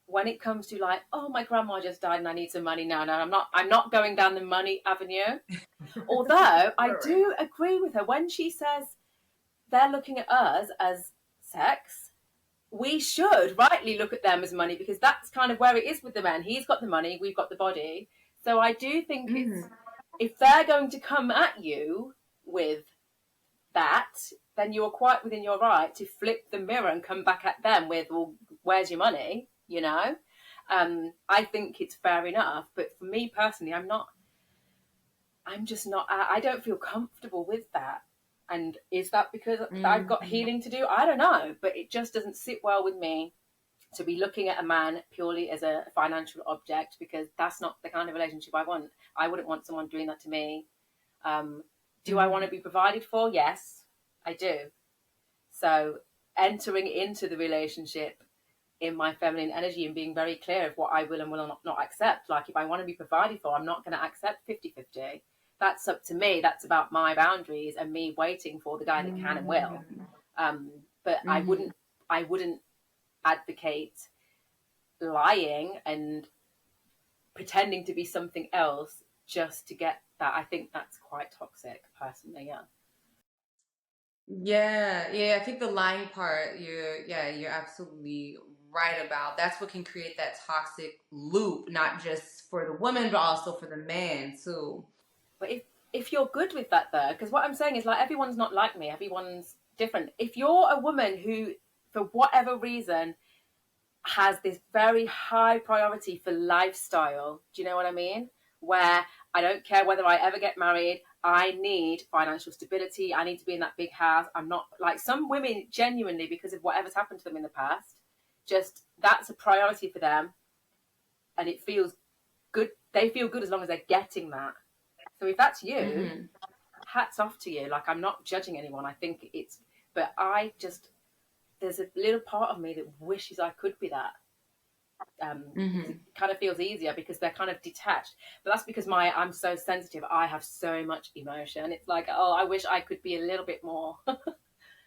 When it comes to like, oh, my grandma just died and I need some money now. No, I'm not going down the money avenue. Although I Right. do agree with her when she says they're looking at us as sex. We should rightly look at them as money, because that's kind of where it is with the men. He's got the money, we've got the body. So I do think it's, Mm-hmm. if they're going to come at you with that, then you're quite within your right to flip the mirror and come back at them with, well, where's your money? I think it's fair enough. But for me personally, I'm just not, I don't feel comfortable with that. And is that because I've got Mm-hmm. healing to do? I don't know. But it just doesn't sit well with me to be looking at a man purely as a financial object, because that's not the kind of relationship I want. I wouldn't want someone doing that to me. Do I want Mm-hmm. to be provided for? Yes, I do. So entering into the relationship in my feminine energy and being very clear of what I will and will not accept. Like, if I want to be provided for, I'm not going to accept 50-50. That's up to me. That's about my boundaries and me waiting for the guy that can and will. Mm-hmm. But Mm-hmm. I wouldn't advocate lying and pretending to be something else just to get that. I think that's quite toxic, personally. Yeah. Yeah, yeah. I think the lying part, you're absolutely right about. That's what can create that toxic loop, not just for the woman, but also for the man too. But if you're good with that, though, because what I'm saying is, like, everyone's not like me. Everyone's different. If you're a woman who, for whatever reason, has this very high priority for lifestyle, do you know what I mean? Where I don't care whether I ever get married, I need financial stability. I need to be in that big house. I'm not like some women genuinely, because of whatever's happened to them in the past, just that's a priority for them, and it feels good. They feel good as long as they're getting that. So if that's you, Mm-hmm. hats off to you. Like, I'm not judging anyone. I think it's, but I just, there's a little part of me that wishes I could be that. Because Mm-hmm. it kind of feels easier because they're kind of detached. But that's because I'm so sensitive. I have so much emotion. It's like, oh, I wish I could be a little bit more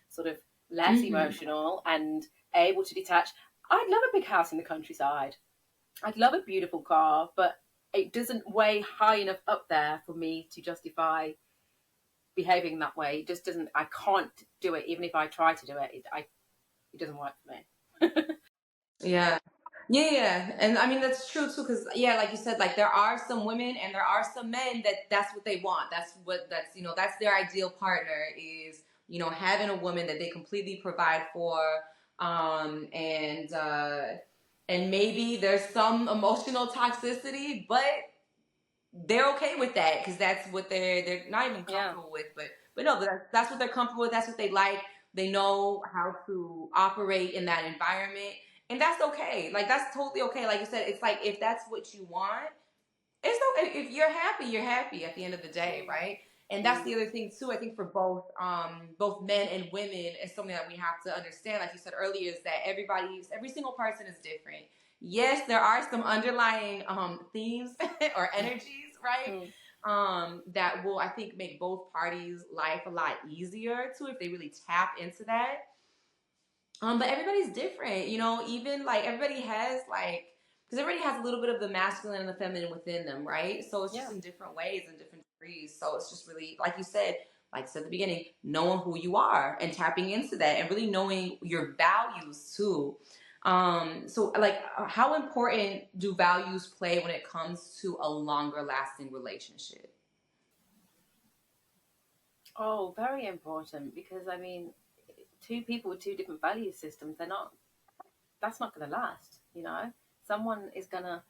sort of less Mm-hmm. emotional and able to detach. I'd love a big house in the countryside. I'd love a beautiful car, but it doesn't weigh high enough up there for me to justify behaving that way. It just doesn't. I can't do it, even if I try to do it. It doesn't work for me. Yeah. Yeah, yeah, and I mean that's true too, because yeah, like you said, like there are some women and there are some men that that's what they want. That's that's their ideal partner is having a woman that they completely provide for, and maybe there's some emotional toxicity, but they're okay with that because that's what they're not even Yeah. comfortable with, but no, that's what they're comfortable with. That's what they like. They know how to operate in that environment, and that's okay. Like that's totally okay. Like you said, it's like if that's what you want, it's okay. If you're happy, you're happy at the end of the day, Mm, right? And that's mm, the other thing too. I think for both men and women is something that we have to understand. Like you said earlier, is that every single person is different. Yes, there are some underlying themes or energies, right? mm. That will I think make both parties' life a lot easier too if they really tap into that. But everybody's different, even like everybody has like because everybody has a little bit of the masculine and the feminine within them, right? So it's just Yeah. in different ways and different degrees. So it's just really, like I said at the beginning, knowing who you are and tapping into that and really knowing your values too. So like how important do values play when it comes to a longer lasting relationship? Oh, very important because I mean, two people with two different value systems, they're not. That's not going to last. Someone is gonna,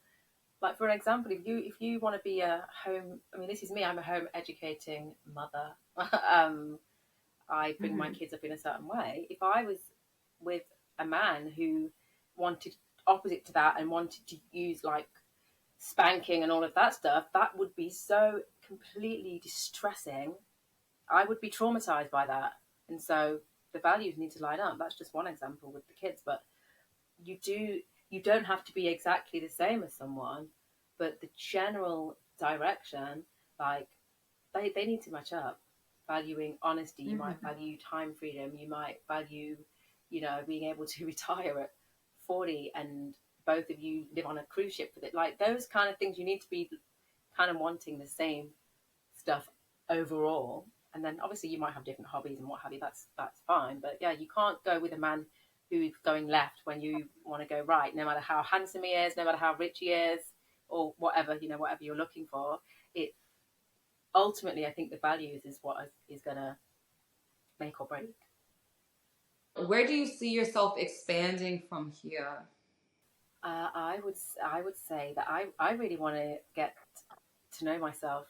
like, for an example, if you want to be a home. I mean, this is me. I'm a home educating mother. I bring my Mm-hmm. kids up in a certain way. If I was with a man who wanted opposite to that and wanted to use like spanking and all of that stuff, that would be so completely distressing. I would be traumatized by that. And so the values need to line up. That's just one example with the kids, but you do you don't have to be exactly the same as someone, but the general direction, like they need to match up. Valuing honesty, you might Mm-hmm. value time freedom, you might value, being able to retire at 40 and both of you live on a cruise ship with it. Like those kind of things, you need to be kind of wanting the same stuff overall. And then obviously you might have different hobbies and what have you. That's fine. But yeah, you can't go with a man who's going left when you want to go right, no matter how handsome he is, no matter how rich he is, or whatever, whatever you're looking for. It ultimately, I think the values is what is going to make or break. Where do you see yourself expanding from here? I would say that I really want to get to know myself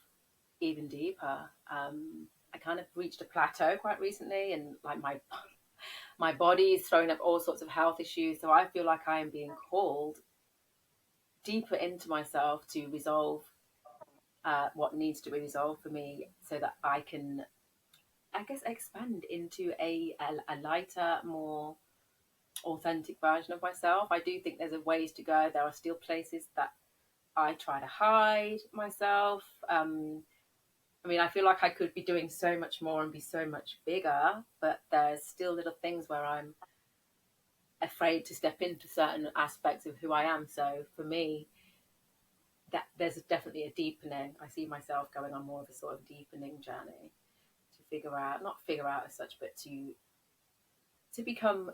even deeper. I kind of reached a plateau quite recently, and like my body is throwing up all sorts of health issues. So I feel like I am being called deeper into myself to resolve what needs to be resolved for me, so that I can, I guess, expand into a lighter, more authentic version of myself. I do think there's a ways to go. There are still places that I try to hide myself. I mean, I feel like I could be doing so much more and be so much bigger, but there's still little things where I'm afraid to step into certain aspects of who I am. So for me, that there's definitely a deepening. I see myself going on more of a sort of deepening journey to figure out, not figure out as such, but to become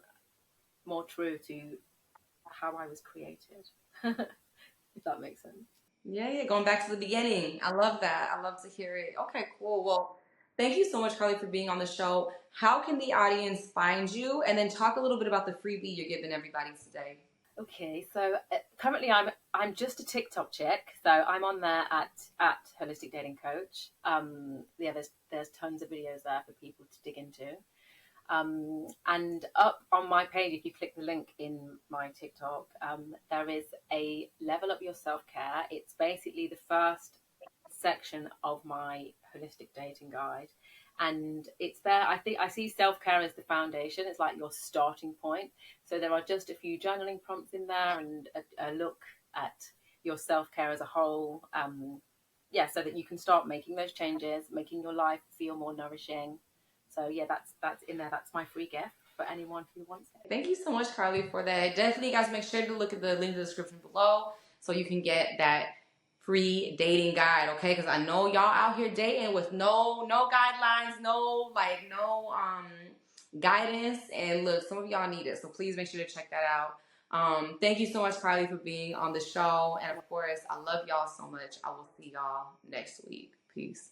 more true to how I was created. If that makes sense. Yeah, yeah, going back to the beginning. I love that. I love to hear it. Okay, cool. Well, thank you so much, Carly, for being on the show. How can the audience find you? And then talk a little bit about the freebie you're giving everybody today. Okay, so currently I'm just a TikTok chick, so I'm on there at Holistic Dating Coach. Yeah, there's tons of videos there for people to dig into. And up on my page, if you click the link in my TikTok, there is a level up your self care. It's basically the first section of my holistic dating guide. And it's there. I think I see self care as the foundation. It's like your starting point. So there are just a few journaling prompts in there and a look at your self care as a whole. Yeah, so that you can start making those changes, making your life feel more nourishing. So yeah, that's in there. That's my free gift for anyone who wants it. Thank you so much, Carly, for that. Definitely, guys, make sure to look at the link in the description below so you can get that free dating guide, okay? Because I know y'all out here dating with no guidelines, no guidance. And look, some of y'all need it, so please make sure to check that out. Thank you so much, Carly, for being on the show. And of course, I love y'all so much. I will see y'all next week. Peace.